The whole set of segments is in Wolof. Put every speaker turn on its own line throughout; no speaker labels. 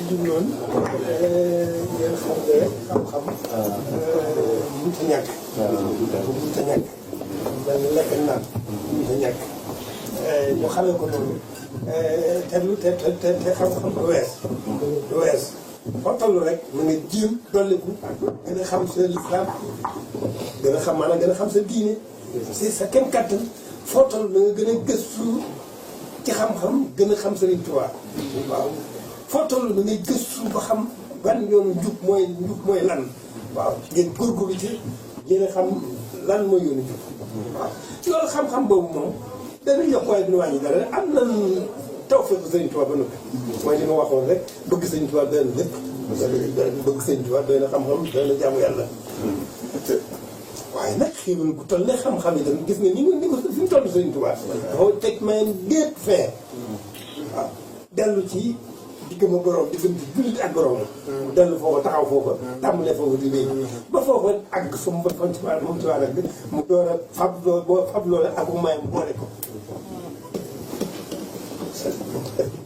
jubloon ngeen xam ne rek xam-xam mënut a ñàkk. mënut a ñàkk. dañ lekk naan mënut a ñàkk. ñu xamee ko noonu te xam-xam du wees. du wees foo toll rek mu nga jéem dolliku gën a xam sa lislaam gën a xam maanaam gën a xam sa diine. si sa kem kàttan foo toll da nga gën a gëstu ci xam-xam gën a xam Sëriñ Tuubaa. waaw foo toll da ngay gëstu ba xam ban yoonu njub mooy lan. waaw ngeen góorgóorlu ci ngeen a xam lan mooy yoonu njub. waaw loolu xam-xam boobu moom dana yokk waaye dina wàññi dara am na tawfeex Sëriñ Tuubaa ba noppi. mooy li ma waxoon rek bëgg Sëriñ Tuubaa doy na lépp. bëgg Sëriñ Tuubaa doy na xam-xam doy na jaamu yàlla. waaye nag xéewal gu toll ne xam-xam yi tamit gis nga ni ko fi mu toll Sëriñ Tuubaa. dafa teg mayam lépp fee. waaw dellu ci diggam ak borom diggante jullit ak borom. mu dellu foofa taxaw foofa tàmbalee foofa di léegi. ba foofa àgg fa mu fa moom ci waa rek mu door a fab loola ak mu mayam boole ko.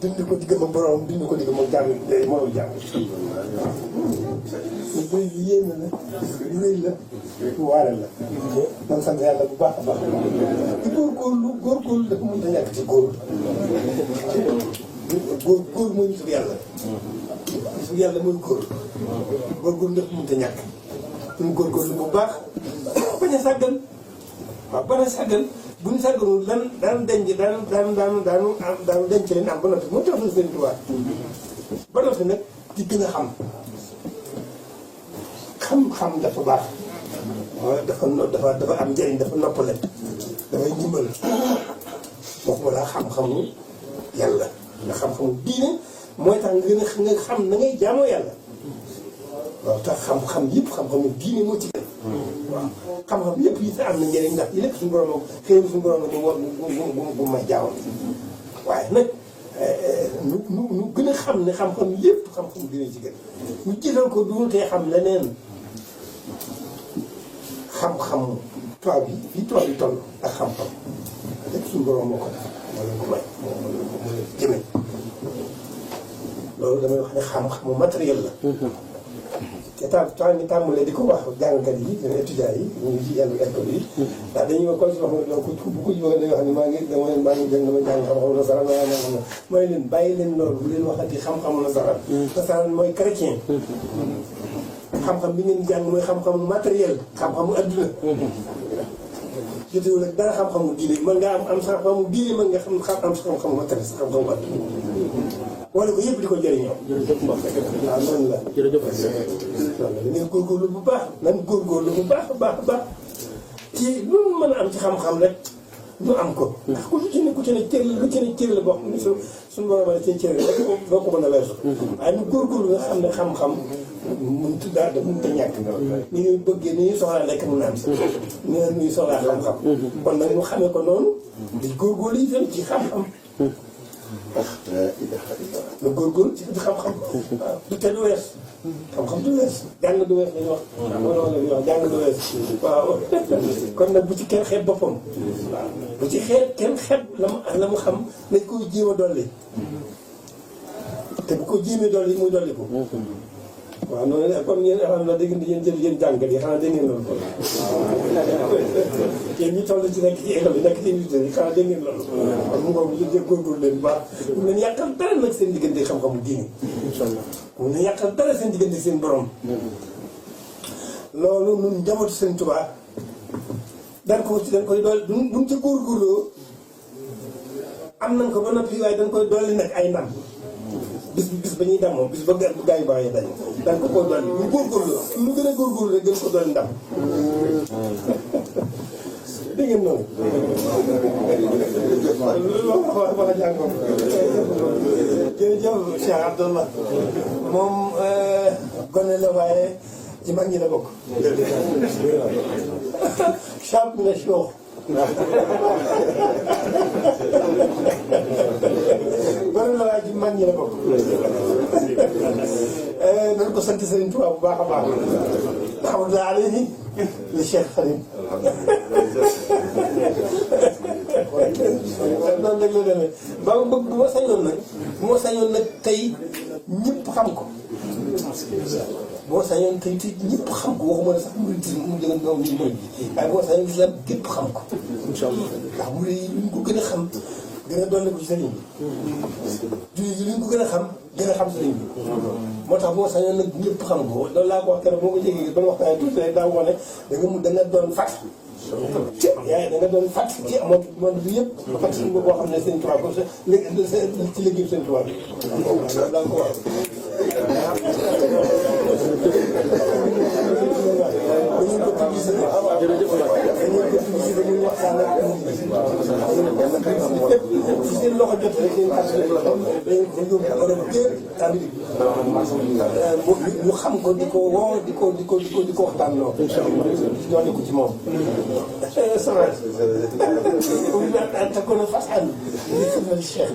dindi ko diggam ak borom dindi ko diggam ak jàmm moo jàmm. waaw lu yéeme la lu wéy la lu waare la. man sant yàlla bu baax a baax. di góorgóorlu dafa mën a ñàkk ci góor. góor mooy nitu yàlla. nitu yàlla mooy góor. góorgóorlu dafa mën a ñàkk. ñu góorgóorlu bu baax bañ a sàggan. waaw bañ a sàggan bu ñu sàgganul daan denc daan denc leen am ba noppi moo tax Sëriñ Tuubaa. ba noppi nag di gën a xam. xam dafa baax. waaw dafa am njëriñ dafa noppale. dafay ndimbal. waxuma laa xam-xamu yàlla. nga xam-xamu diine mooy tax nga gën a nga xam na ngay jaamoo yàlla. waaw tax xam-xam yëpp xam-xamu diine moo ci gën. waaw xam-xam yëpp yi te am na njëriñ ndax yi lépp suñu borom ak xëy na suñu borom ak bu may jaawoon. waaye nag nu gën a xam ne xam-xam yëpp xam-xam diine ci gën. ñu jiital ko du tee xam leneen. xam-xam tubaab yi fii tubaab yi toll ak xam-xam lépp suñu borom moo ko def moo leen ko may moo leen jëme loolu damay wax ne xam-xamu matériel la. te temps ñu tàmbalee di ko wax jàngkat yi étudiants yi ñu ngi ci yenn école yi. ndax dañuy wax comme si wax nga donc bu ko jógee dañuy wax ne maa ngi jàng xam-xamu nasaraan waaye nag mooy leen bàyyi leen loolu bu leen waxati xam-xamu nasaraan. nasaraan mooy chrétien. xam-xam bi ngeen jàng mooy xam-xamu matériel xam-xamu adduna. jotewul ak dara xam-xamu diine mën nga am xam-xamu diine mën nga am xam-xamu matériel sa xam-xamu adduna. wala ko yëpp di ko jëriñoo. jërëjëf waaw noonu la. jërëjëf da ngeen góorgóorlu bu baax nan góorgóorlu bu baax a baax ci lu mu mën a am ci xam-xam rek ñu am ko. ndax ku ci ne cër la boo xam ne suñu borom a ci cër rek doo ko mën a weesu. waaye ñu góorgóorlu nga xam ne xam-xam mënut daal dafa mënut a ñàkk. ni ñuy bëggee ni ñuy soxlaa lekk mu naan si. ni ñuy soxlaa xam-xam. kon nag ñu xamee ko noonu. di góorgóorlu itam ci xam-xam. nga góorgóorlu ci xam-xam. waaw du te du wees. xam-xam du wees. jàng du wees la ñuy wax. waaw jàng du wees. waaw kon nag bu ci kenn xeeb boppam. waaw bu ci kenn xeeb la mu xam nañ koy jéem a dolli. te bu ko jéemee dolli muy dolli ko. waaw noonu la comme yéen alhamdulilah dégg ngeen jël yéen jàngat yi xanaa dégg ngeen loolu kon. yéen ñi toll ci nekk ci école bi nekk ci université yi xanaa dégg ngeen loolu. kon mu ngoog ñu jël góorgóorlu leen bu baax. mun nañu yàqal dara nag seen diggante xam-xamu diine. incha allah mun nañu yàqal dara seen diggante seen borom. loolu ñun njabootu Sëriñ Tuubaa dañ koy dool buñ ca góorgóorloo am nañ ko ba noppi waaye dañ koy dolli nag ay ndam. bis ba ñuy dem moom bis ba gaa yu baax yi dañ daan ko koo dolli ñu góorgóorlu lu gën a góorgóorlu rek gën ko dolli ndam. dégg ngeen noonu. loolu wax a jàngoon. jërëjëf Cheikh Abdallah moom gone la waaye ci mag ñi la bokk. champ nga soox. bari la waaye ci mag ñi la bokk. nañ ko sant Sëriñ Tuubaa bu baax a baax. alhamdulilah alayhi li Cheikh Xadim. noonu rek la demee ba bëgg bu ma sañoon nag tey ñëpp xam ko. boo sañoon tey tey ñëpp xam ko waxuma la sax mu jël ñoom ñu mooy waaye boo sañoon islam gépp xam ko. incha allah ndax mu ne luñ ko gën a xam gën a dolli ko ci sëriñ bi. jullit yi luñ ko gën a xam sëriñ bi. moo tax boo sañoon nag ñëpp xam ko loolu laa ko wax keroog boo ko jéggi ba ma waxtaan tuuti rek daa wax ne da nga doon fàtt. ci yaa da nga doon fàtt ci monde bi yëpp. fàtt si boo xam ne seen tubaab ko ci liggéey seen tubaab bi. loolu laa ko wax. si seen loxo jot rek seen xas ñu xam ko di ko woo di ko waxtaan loo doone ko ci moom تكون فصحا لخدمة الشيخ